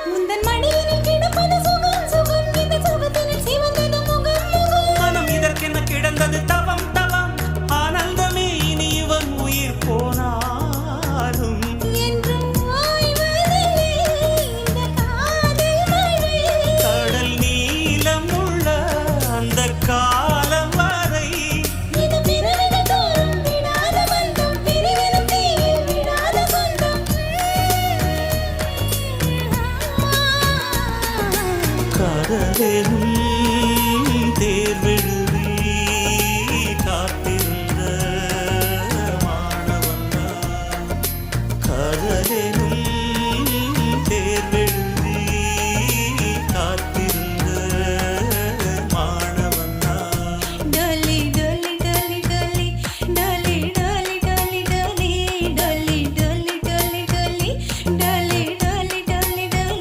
உந்தன் மடியினில் கிடப்பது சுகம் சுகம் இந்த சுகத்தினில் சிவந்தது முகம் முகம் மனம் இதற்கென்ன கிடந்தது தவம் தவம் ஆனந்தமே இனி இவன் உயிர் போனாலும் என்றும் ஓய்வதில்லை இந்த காதல் மழை கடல் நீளம் உள்ள அந்த காலம் வரை இது பிறவிகள் தோறும் விடாத பந்தம் பிரிவினும் தீயில் விடாத சொந்தம் காதலும்